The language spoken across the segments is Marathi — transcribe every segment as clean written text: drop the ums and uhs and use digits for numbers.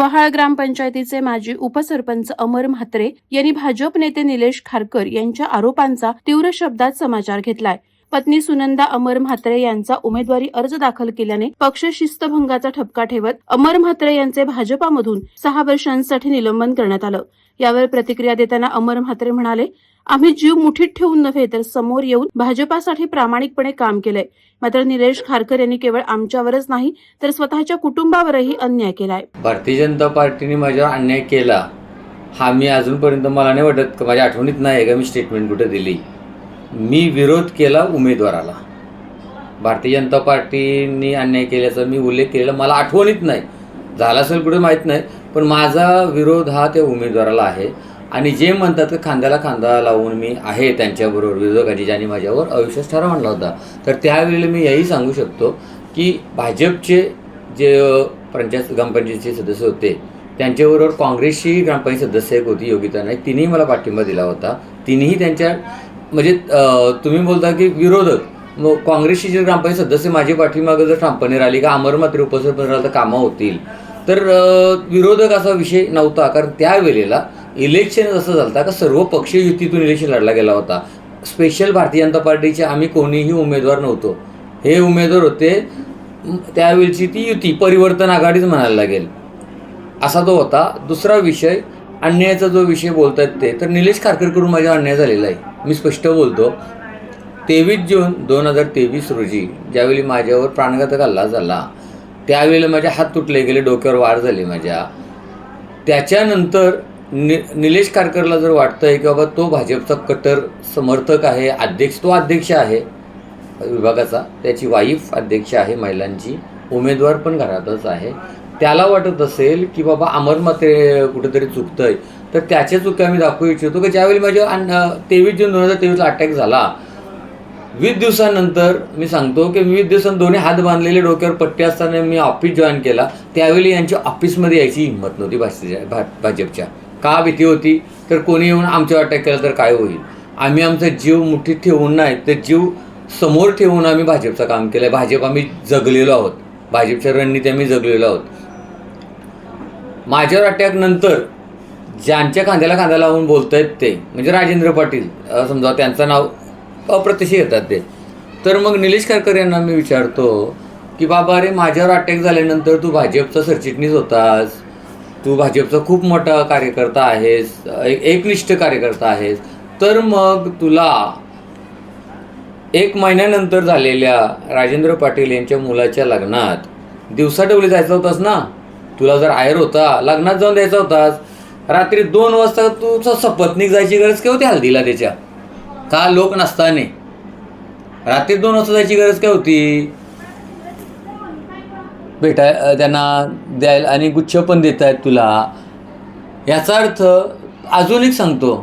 वहाळ ग्रामपंचायतीचे माजी उपसरपंच अमर म्हात्रे यांनी भाजप नेते निलेश खारकर यांच्या आरोपांचा तीव्र शब्दात समाचार घेतलाय. पत्नी सुनंदा अमर म्हात्रे यांचा उमेदवारी अर्ज दाखल केल्याने पक्ष शिस्तभंगाचा ठपका ठेवत अमर म्हात्रे यांचे भाजपामधून 6 वर्षांसाठी निलंबन करण्यात आलं. यावर प्रतिक्रिया देताना अमर म्हात्रे म्हणाले, आम्ही जीव मुठीत ठेवून नव्हे तर समोर येऊन भाजपासाठी प्रामाणिकपणे काम केलंय. मात्र निलेश खारकर यांनी केवळ आमच्यावरच नाही तर स्वतःच्या कुटुंबावरही अन्याय केलाय. भारतीय जनता पार्टीने माझ्यावर अन्याय केला हा मी अजूनपर्यंत मला नाही वाटत का माझ्या आठवणीत नाही का मी स्टेटमेंट कुठे दिली. मी विरोध केला उमेदवाराला. भारतीय जनता पार्टीने अन्याय केल्याचा मी उल्लेख केलेला मला आठवणीत नाही. झाला असेल कुठे माहीत नाही, पण माझा विरोध हा त्या उमेदवाराला आहे. आणि जे म्हणतात की खांद्याला खांदा लावून मी आहे त्यांच्याबरोबर विरोधकांनी ज्यांनी माझ्यावर अविश्वास ठराव आणला होता, तर त्यावेळेला मी हेही सांगू शकतो की भाजपचे जे ग्रामपंचायतीचे सदस्य होते त्यांच्याबरोबर काँग्रेसची ग्रामपंचायत सदस्य एक होती योगिता नाईक, तिनेही मला पाठिंबा दिला होता. तिनेही त्यांच्या म्हणजे तुम्ही बोलता की विरोधक मग काँग्रेसची जे ग्रामपंचायत सदस्य माझी पाठीमागं जर ठामपणे राहिली का अमर म्हात्रे उपसरपंच राहिला तर कामं होतील, तर विरोधक असा विषय नव्हता. कारण त्यावेळेला इलेक्शन असं झालं का सर्व पक्षीय युतीतून इलेक्शन लढला गेला होता. स्पेशल भारतीय जनता पार्टीचे आम्ही कोणीही उमेदवार नव्हतो. हे उमेदवार होते त्यावेळची ती युती परिवर्तन आघाडीच म्हणायला लागेल असा तो होता. दुसरा विषय अन्यायाचा जो विषय बोलतात ते तर निलेश खारकरकडून माझ्या अन्याय झालेला आहे. मी स्पष्ट बोलतो. 23 जून 2023 रोजी ज्यावेळी माझ्यावर प्राणघातक हल्ला झाला त्यावेळेला माझे हात तुटले गेले, डोक्यावर वार झाली माझ्या. त्याच्यानंतर निलेश खारकरला जर वाटतं आहे की बाबा तो भाजपचा कट्टर समर्थक आहे, तो अध्यक्ष आहे विभागाचा, त्याची वाईफ अध्यक्ष आहे महिलांची, उमेदवार पण घरातच आहे, त्याला वाटत असेल की बाबा अमर म्हात्रे कुठेतरी चुकतंय, तर त्याच्या चुका मी दाखवू इच्छितो की ज्यावेळी माझ्या 23 जून 2023ला अटॅक झाला 20 दिवसानंतर मी सांगतो की 20 दिवसांनी दोन्ही हात बांधलेले डोक्यावर पट्टी असताना मी ऑफिस जॉईन केला. त्यावेळी यांच्या ऑफिसमध्ये यायची हिंमत नव्हती भाजपच्या. का भीती होती तर कोणी येऊन आमच्यावर अटॅक केला तर काय होईल. आम्ही आमचा जीव मुठीत ठेवून नाही तर जीव समोर ठेवून आम्ही भाजपचं काम केलं आहे. भाजप आम्ही जगलेलो आहोत, भाजपच्या रणनीती आम्ही जगलेलो आहोत. माझ्यावर अटॅक नंतर ज्यांच्या खांद्याला खांदा लावून बोलत आहेत ते म्हणजे राजेंद्र पाटील, समजा त्यांचं नाव अप्रत्यक्ष येतात ते, तर मग निलेश खारकर यांना मी विचारतो की बाबा अरे माझ्यावर अटॅक झाल्यानंतर तू भाजपचा सरचिटणीस होतास, तू भाजपचा खूप मोठा कार्यकर्ता आहेस, एकनिष्ठ कार्यकर्ता आहेस, तर मग तुला 1 महिन्यानंतर झालेल्या राजेंद्र पाटील यांच्या मुलाच्या लग्नात दिवसाढवली जायचं होतास ना, तुला जर आहेर होता लग्नात जाऊन द्यायचा होतास. रात्री 2 वाजता तुझं सपत्नीक जायची गरज काय होती हल्दीला त्याच्या, का लोक नसताने रात्री 2 वाजता जायची गरज काय होती. त्यांना द्यायला आणि गुच्छ पण देत आहेत तुला. याचा अर्थ अजून एक सांगतो,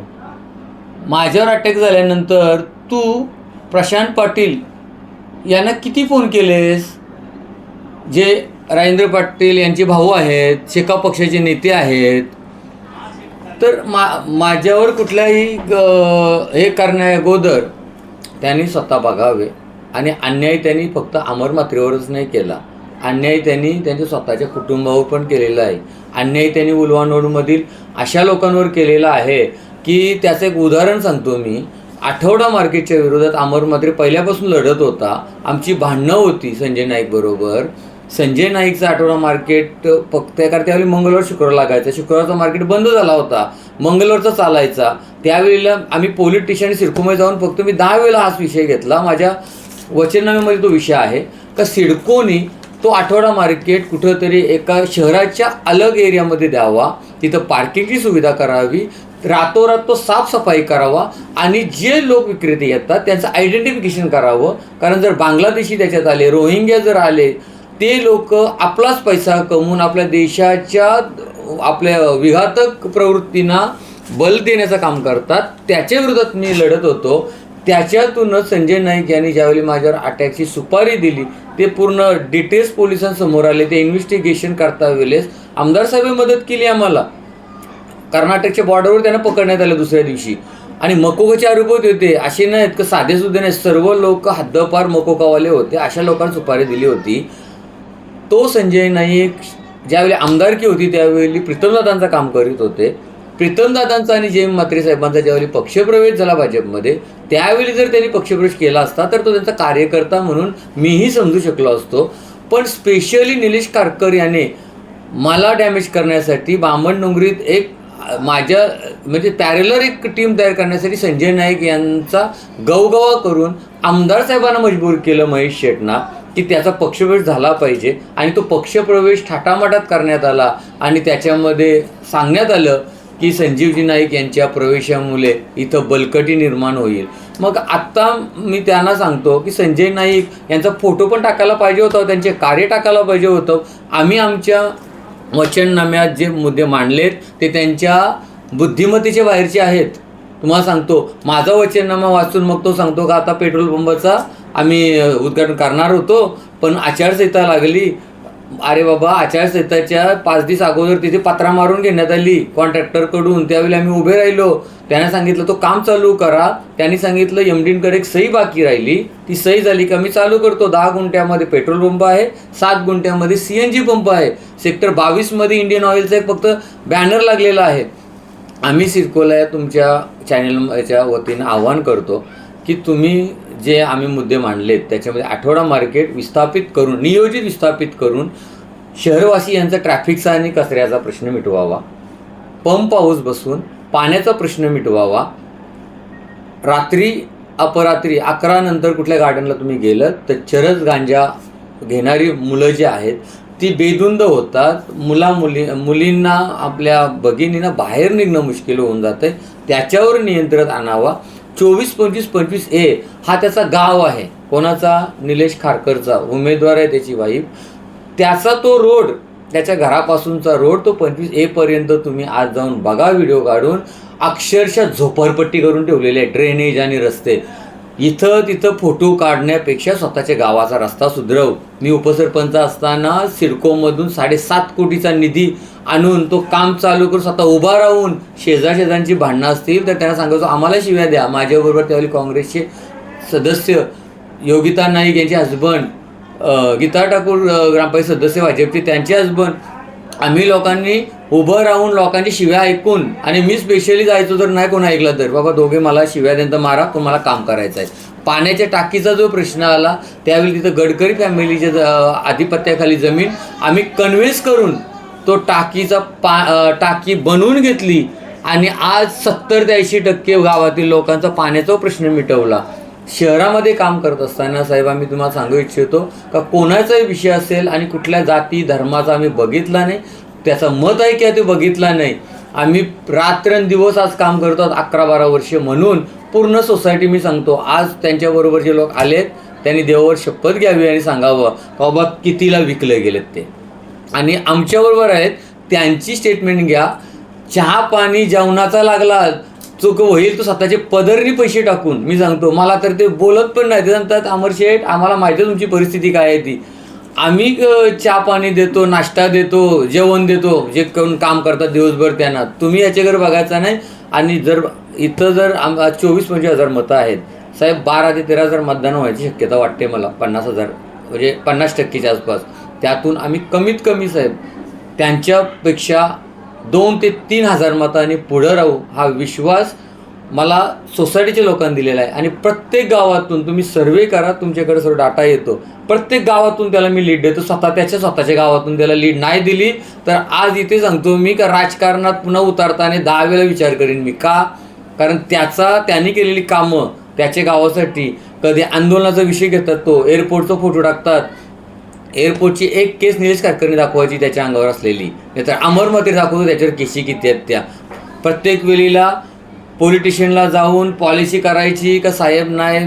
माझ्यावर अटॅक झाल्यानंतर तू प्रशांत पाटील यांना किती फोन केलेस, जे राजेंद्र पाटील यांचे भाऊ आहेत, शेका पक्षाचे नेते आहेत, तर माझ्यावर कुठल्याही हे करण्या अगोदर त्यांनी स्वतः बघावे. आणि अन्याय त्यांनी फक्त अमर म्हात्रेवरच नाही केला, अन्याय त्यांनी त्यांच्या स्वतःच्या कुटुंबावर पण केलेला आहे. अन्याय त्यांनी उलवानोडमधील अशा लोकांवर केलेला आहे की त्याचं एक उदाहरण सांगतो मी. आठवडा मार्केटच्या विरोधात अमर म्हात्रे पहिल्यापासून लढत होता. आमची भांडणं होती संजय नाईक बरोबर. संजय नाईकचं आठवडा मार्केट फक्त कारण त्यावेळी मंगळवार शुक्रवार लागायचा, शुक्रवारचा मार्केट बंद झाला होता, मंगळवारचा चालायचा. त्यावेळेला आम्ही पोलीस स्टेशन सिडकोमध्ये जाऊन फक्त मी 10 वेळा हाच विषय घेतला. माझ्या वचननाम्यामध्ये तो विषय आहे का सिडकोनी तो आठवडा मार्केट कुठंतरी एका शहराच्या अलग एरियामध्ये द्यावा, तिथं पार्किंगची सुविधा करावी, रातोरात तो साफसफाई करावा आणि जे लोक विक्रेते येतात त्यांचं आयडेंटिफिकेशन करावं. कारण जर बांगलादेशी त्याच्यात आले, रोहिंग्या जर आले, ते लोक आपलाच पैसा कमवून आपल्या देशाच्या आपल्या विघातक प्रवृत्तींना बल देण्याचं काम करतात. त्याच्या विरोधात मी लढत होतो. त्याच्यातूनच संजय नाईक यांनी ज्यावेळी माझ्यावर अटॅकची सुपारी दिली ते पूर्ण डिटेल्स पोलिसांसमोर आले. ते इन्व्हेस्टिगेशन करता वेळेस आमदार साहेब मदत केली आम्हाला. कर्नाटकच्या बॉर्डरवर त्यांना पकडण्यात आलं दुसऱ्या दिवशी. आणि मकोकाचे आरोप होते, असे नाहीत का साधे सुद्धा नाही, सर्व लोक हद्दपार मकोकावाले होते, अशा लोकांना सुपारी दिली होती. तो संजय नाईक ज्यावेळी आमदारकी होती त्यावेळी प्रीतमदादांचं काम करीत होते. प्रीतमदादांचा आणि जयंत म्हात्रे साहेबांचा ज्यावेळी पक्षप्रवेश झाला भाजपमध्ये, त्यावेळी जर त्यांनी पक्षप्रवेश केला असता तर तो त्यांचा कार्यकर्ता म्हणून मीही समजू शकलो असतो. पण स्पेशली निलेश खारकर याने मला डॅमेज करण्यासाठी बामणडोंगरीत एक माझ्या म्हणजे पॅरेलर एक टीम तयार करण्यासाठी संजय नाईक यांचा गवगवा करून आमदार साहेबांना मजबूर केलं महेश शेटना की त्याचा पक्षप्रवेश झाला पाहिजे. आणि तो पक्षप्रवेश थाटामाटात करण्यात आला आणि त्याच्यामध्ये सांगण्यात आलं की संजीवजी नाईक यांच्या प्रवेशामुळे इथं बलकटी निर्माण होईल. मग आत्ता मी त्यांना सांगतो की संजय नाईक यांचा फोटो पण टाकायला पाहिजे होता, त्यांचे कार्य टाकायला पाहिजे होतं. आम्ही आमच्या वचननाम्यात जे मुद्दे मांडलेत ते त्यांच्या बुद्धिमत्तेच्या बाहेरचे आहेत. तुम्हाला सांगतो, माझा वचननामा वाचून मग तो सांगतो का आता पेट्रोल पंपाचा आम्ही उद्घाटन करणार होतो पण आचारसंहिता लागली. अरे बाबा, आचारसंहिताच्या 5 दिवस अगोदर तिथे पत्रा मारून घेण्यात आली कॉन्ट्रॅक्टरकडून. त्यावेळी आम्ही उभे राहिलो. त्याने सांगितलं तो काम चालू करा. त्यांनी सांगितलं एमडींकडे एक सही बाकी राहिली, ती सही झाली का मी चालू करतो. 10 गुंठ्यामध्ये पेट्रोल पंप आहे, 7 गुंठ्यामध्ये CNG पंप आहे. सेक्टर 22मध्ये इंडियन ऑइलचा एक फक्त बॅनर लागलेला आहे. आम्ही सिडकोला या तुमच्या चॅनलच्या वतीनं आवाहन करतो की तुम्ही जे आम्ही मुद्दे मांडलेत त्याच्यामध्ये आठवडा मार्केट विस्थापित करून, नियोजित विस्थापित करून शहरवासी यांचा ट्रॅफिकचा आणि कचऱ्याचा प्रश्न मिटवावा, पंप हाऊस बसून पाण्याचा प्रश्न मिटवावा. रात्री अपरात्री 11 नंतर कुठल्या गार्डनला तुम्ही गेलं तर चरस गांजा घेणारी मुलं जी आहेत ती बेधुंद होतात. मुलींना आपल्या भगिनींना बाहेर निघणं मुश्किल होऊन जातं आहे. त्याच्यावर नियंत्रण आणावा. 24-25-25A हा त्याचा गाव आहे. कोणाचा? निलेश खारकरचा उमेदवार आहे, त्याची वाईफ. त्याचा तो रोड, त्याच्या घरापासूनचा रोड तो 25A पर्यंत तुम्ही आज जाऊन बघा व्हिडिओ काढून. अक्षरशः झोपडपट्टी करून ठेवलेले आहे, ड्रेनेज आणि रस्ते. इथं तिथं फोटो काढण्यापेक्षा स्वतःच्या गावाचा रस्ता सुधरव. मी उपसरपंच असताना सिडकोमधून 7.5 कोटीचा निधी आणून तो काम चालू करून स्वतः उभा राहून शेजारची भांडणं असतील तर त्यांना सांगायचो आम्हाला शिव्या द्या. माझ्याबरोबर त्यावेळी काँग्रेसचे सदस्य योगिता नाईक यांचे हजबंड, गीता ठाकूर ग्रामपंचायत सदस्य भाजपचे त्यांचे हजबंड, आम्ही लोकांनी उभं राहून लोकांची शिव्या ऐकून, आणि मी स्पेशली जायचो तर नाही कोण ऐकलं तर बाबा दोघे मला शिव्या द्यांत मारा, तुम्हाला काम करायचं आहे. पाण्याच्या टाकीचा जो प्रश्न आला त्यावेळी तिथं गडकरी फॅमिलीच्या आधिपत्याखाली जमीन आम्ही कन्व्हिन्स करून तो टाकी बनवून घेतली आणि आज 70 ते 80% गावातील लोकांचा पाण्याचा प्रश्न मिटवला. शहरामध्ये काम करत असताना साहेब आम्ही तुम्हाला सांगू इच्छितो का कोणाचाही विषय असेल आणि कुठल्या जाती धर्माचा आम्ही बघितला नाही, त्याचं मत आहे की ते बघितला नाही. आम्ही रात्रंदिवस आज काम करतो 11-12 वर्षे. म्हणून पूर्ण सोसायटी मी सांगतो आज त्यांच्याबरोबर जे लोक आलेत त्यांनी देवावर शपथ घ्यावी आणि सांगावं बाबा कितीला विकले गेलेत ते, आणि आमच्याबरोबर आहेत त्यांची स्टेटमेंट घ्या. चहा पाणी जेवणाचा लागला चूक होईल तो स्वतःचे पदरनी पैसे टाकून. मी सांगतो मला तर ते बोलत पण नाही. ते सांगतात अमर शेठ आम्हाला माहिती आहे तुमची परिस्थिती काय आहे ती, आम्ही चहा पाणी देतो, नाश्ता देतो, जेवण देतो, जे करून काम करतात दिवसभर त्यांना, तुम्ही याच्याकडे बघायचं नाही. आणि जर इथं जर 24-25 हजार मतं आहेत साहेब, 12 ते 13 हजार मतदान व्हायची शक्यता वाटते मला. 50,000 म्हणजे 50% आसपास. त्यातून आम्ही कमीत कमी साहेब त्यांच्यापेक्षा 2 ते 3 हजार मतांनी पुढं राहू हा विश्वास मला सोसायटीच्या लोकांनी दिलेला आहे. आणि प्रत्येक गावातून तुम्ही सर्वे करा, तुमच्याकडे सर्व डाटा येतो. प्रत्येक गावातून त्याला मी लीड देतो. स्वतःच्या गावातून त्याला लीड नाही दिली तर आज इथे सांगतो मी का राजकारणात पुन्हा उतरताना 10 वेळा विचार करीन मी. का? कारण त्यांनी केलेली कामं त्याच्या गावासाठी, कधी आंदोलनाचा विषय घेतात, तो एअरपोर्टचा फोटो टाकतात. एअरपोर्टची एक केस निलेश खारकरने दाखवायची त्याच्या अंगावर असलेली, नाहीतर अमर मते दाखवतो त्याच्यावर केसी किती आहेत त्या. प्रत्येक वेळेला पॉलिटिशियनला जाऊन पॉलिसी करायची का साहेब नाही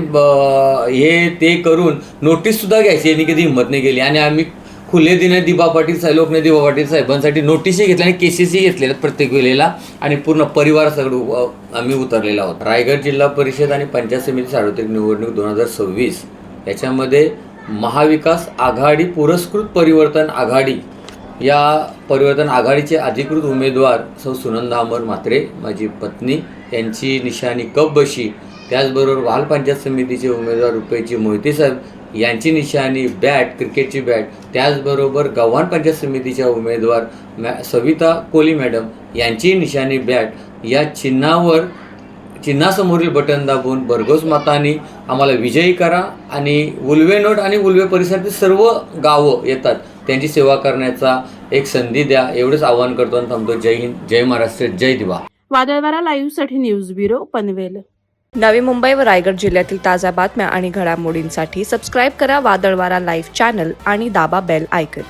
हे ते करून नोटीससुद्धा घ्यायची यांनी कधी हिंमत नाही केली. आणि आम्ही खुले दिने दिबा पाटील साहेबांसाठी नोटीसही घेतल्या आणि केसेसही घेतलेल्या प्रत्येक वेळेला, आणि पूर्ण परिवार सगळं आम्ही उतरलेला आहोत. रायगड जिल्हा परिषद आणि पंचायत समिती सार्वत्रिक निवडणूक 2026 याच्यामध्ये महाविकास आघाडी पुरस्कृत परिवर्तन आघाडी, या परिवर्तन आघाडीचे अधिकृत उमेदवार सौ सुनंदा अमर म्हात्रे माझी पत्नी, यांची निशाणी कप बशी, त्याचबरोबर वाल पंचायत समितीचे उमेदवार रुपयेची मोहिते साहेब यांची निशाणी बॅट, क्रिकेटची बॅट, त्याचबरोबर गव्हाण पंचायत समितीच्या उमेदवार सविता कोली मॅडम यांची निशाणी बॅट या चिन्हासमोरील बटन दाबून भरघोस मतांनी आम्हाला विजयी करा आणि उल्वेनोड आणि उल्वे परिसरातील सर्व गावं येतात त्यांची सेवा करण्याचा एक संधी द्या, एवढंच आवाहन करतो आणि थांबतो. जय हिंद, जय महाराष्ट्र, जय दिवा. वादळवारा लाईव्हसाठी न्यूज ब्युरो पनवेल. नवी मुंबई व रायगड जिल्ह्यातील ताज्या बातम्या आणि घडामोडींसाठी सबस्क्राईब करा वादळवारा लाईव्ह चॅनल आणि दाबा बेल आयकन.